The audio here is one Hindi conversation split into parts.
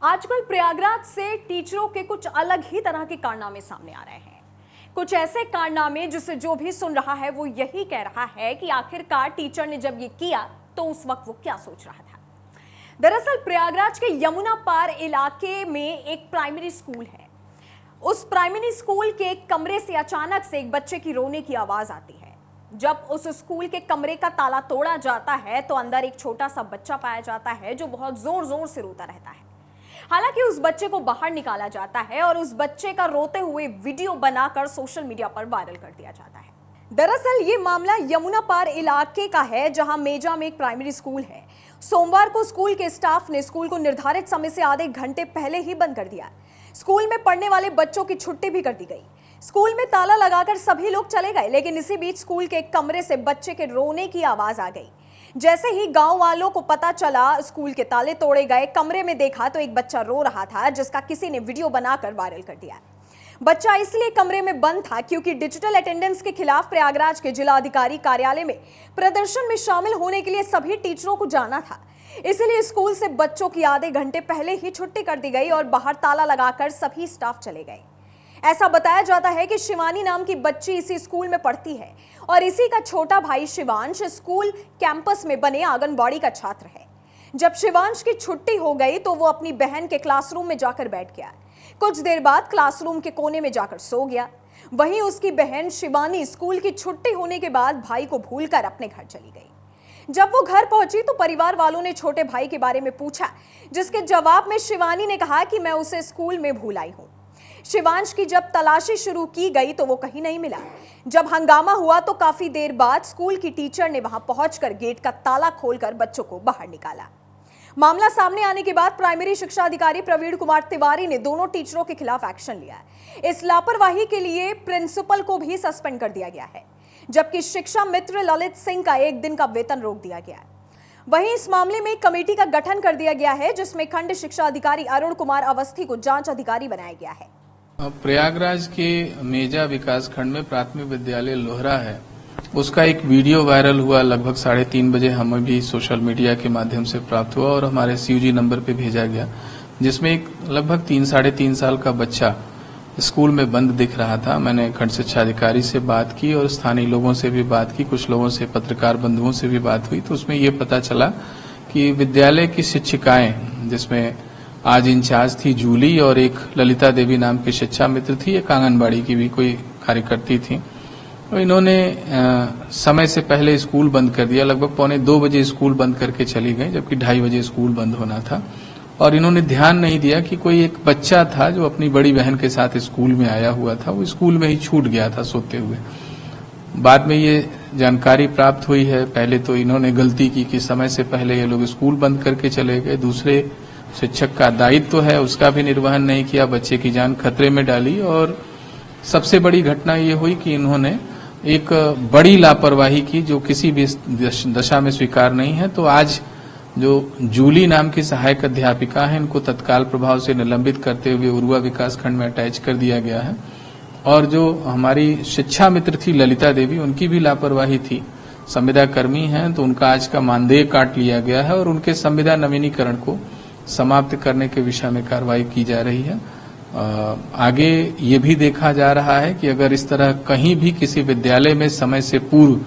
आजकल प्रयागराज से टीचरों के कुछ अलग ही तरह के कारनामे सामने आ रहे हैं। कुछ ऐसे कारनामे जिसे जो भी सुन रहा है वो यही कह रहा है कि आखिरकार टीचर ने जब ये किया तो उस वक्त वो क्या सोच रहा था। दरअसल प्रयागराज के यमुना पार इलाके में एक प्राइमरी स्कूल है। उस प्राइमरी स्कूल के एक कमरे से अचानक से एक बच्चे की रोने की आवाज आती है। जब उस स्कूल के कमरे का ताला तोड़ा जाता है तो अंदर एक छोटा सा बच्चा पाया जाता है जो बहुत जोर जोर से रोता रहता है। हालांकि उस बच्चे को बाहर निकाला जाता है और उस बच्चे का रोते हुए वीडियो बनाकर सोशल मीडिया पर वायरल कर दिया जाता है। दरअसल ये मामला यमुना पार इलाके का है, जहां मेजा में एक प्राइमरी स्कूल है। सोमवार को स्कूल के स्टाफ ने स्कूल को निर्धारित समय से आधे घंटे पहले ही बंद कर दिया। स्कूल में पढ़ने वाले बच्चों की छुट्टी भी कर दी गई। स्कूल में ताला लगाकर सभी लोग चले गए, लेकिन इसी बीच स्कूल के एक कमरे से बच्चे के रोने की आवाज आ गई। जैसे ही गांव वालों को पता चला, स्कूल के ताले तोड़े गए, कमरे में देखा तो एक बच्चा रो रहा था, जिसका किसी ने वीडियो बनाकर वायरल कर दिया। बच्चा इसलिए कमरे में बंद था क्योंकि डिजिटल अटेंडेंस के खिलाफ प्रयागराज के जिला अधिकारी कार्यालय में प्रदर्शन में शामिल होने के लिए सभी टीचरों को जाना था। इसलिए स्कूल से बच्चों की आधे घंटे पहले ही छुट्टी कर दी गई और बाहर ताला लगाकर सभी स्टाफ चले गए। ऐसा बताया जाता है कि शिवानी नाम की बच्ची इसी स्कूल में पढ़ती है और इसी का छोटा भाई शिवांश स्कूल कैंपस में बने आंगनबाड़ी का छात्र है। जब शिवांश की छुट्टी हो गई तो वो अपनी बहन के क्लासरूम में जाकर बैठ गया। कुछ देर बाद क्लासरूम के कोने में जाकर सो गया। वहीं उसकी बहन शिवानी स्कूल की छुट्टी होने के बाद भाई को भूलकर अपने घर चली गई। जब वो घर पहुंची तो परिवार वालों ने छोटे भाई के बारे में पूछा, जिसके जवाब में शिवानी ने कहा कि मैं उसे स्कूल में भूल आई हूं। शिवांश की जब तलाशी शुरू की गई तो वो कहीं नहीं मिला। जब हंगामा हुआ तो काफी देर बाद स्कूल की टीचर ने वहां पहुंचकर गेट का ताला खोलकर बच्चों को बाहर निकाला। मामला सामने आने के बाद प्राइमरी शिक्षा अधिकारी प्रवीण कुमार तिवारी ने दोनों टीचरों के खिलाफ एक्शन लिया। इस लापरवाही के लिए प्रिंसिपल को भी सस्पेंड कर दिया गया है, जबकि शिक्षा मित्र ललित सिंह का 1 दिन का वेतन रोक दिया गया है। वहीं इस मामले में एक कमेटी का गठन कर दिया गया है, जिसमें खंड शिक्षा अधिकारी अरुण कुमार अवस्थी को जांच अधिकारी बनाया गया है। प्रयागराज के मेजा विकास खंड में प्राथमिक विद्यालय लोहरा है, उसका एक वीडियो वायरल हुआ लगभग 3:30 बजे। हमें भी सोशल मीडिया के माध्यम से प्राप्त हुआ और हमारे सीयूजी नंबर पे भेजा गया, जिसमें एक लगभग 3-3.5 साल का बच्चा स्कूल में बंद दिख रहा था। मैंने खंड शिक्षा अधिकारी से बात की और स्थानीय लोगों से भी बात की, कुछ लोगों से, पत्रकार बंधुओं से भी बात हुई, तो उसमें ये पता चला कि विद्यालय की शिक्षिकाएं, जिसमें आज इंचार्ज थी जूली और एक ललिता देवी नाम की शिक्षा मित्र थी, एक आंगनबाड़ी की भी कोई कार्यकर्ती थी, तो इन्होंने समय से पहले स्कूल बंद कर दिया। लगभग 1:45 बजे स्कूल बंद करके चली गई, जबकि 2:30 बजे स्कूल बंद होना था। और इन्होंने ध्यान नहीं दिया कि कोई एक बच्चा था जो अपनी बड़ी बहन के साथ स्कूल में आया हुआ था, वो स्कूल में ही छूट गया था सोते हुए। बाद में ये जानकारी प्राप्त हुई है। पहले तो इन्होंने गलती की कि समय से पहले ये लोग स्कूल बंद करके चले गए। दूसरे शिक्षक का दायित्व है, उसका भी निर्वहन नहीं किया, बच्चे की जान खतरे में डाली। और सबसे बड़ी घटना ये हुई कि इन्होंने एक बड़ी लापरवाही की जो किसी भी दशा में स्वीकार नहीं है। तो आज जो जूली नाम की सहायक अध्यापिका है, इनको तत्काल प्रभाव से निलंबित करते हुए उरुआ विकास खंड में अटैच कर दिया गया है। और जो हमारी शिक्षा मित्र थी ललिता देवी, उनकी भी लापरवाही थी, संविदा कर्मी हैं, तो उनका आज का मानदेय काट लिया गया है और उनके संविदा नवीनीकरण को समाप्त करने के विषय में कार्रवाई की जा रही है। आगे ये भी देखा जा रहा है कि अगर इस तरह कहीं भी किसी विद्यालय में समय से पूर्व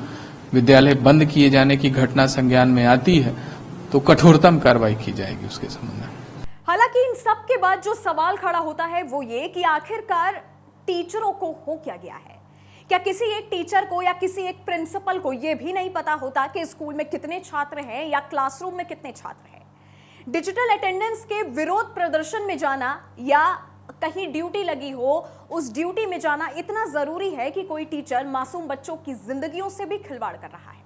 विद्यालय बंद किए जाने की घटना संज्ञान में आती है तो कठोरतम कार्रवाई की जाएगी उसके संबंध में। हालांकि इन सब के बाद जो सवाल खड़ा होता है वो ये कि आखिरकार टीचरों को हो क्या गया है। क्या किसी एक टीचर को या किसी एक प्रिंसिपल को यह भी नहीं पता होता कि स्कूल में कितने छात्र हैं या क्लासरूम में कितने छात्र हैं? डिजिटल अटेंडेंस के विरोध प्रदर्शन में जाना या कहीं ड्यूटी लगी हो उस ड्यूटी में जाना इतना जरूरी है कि कोई टीचर मासूम बच्चों की जिंदगियों से भी खिलवाड़ कर रहा है।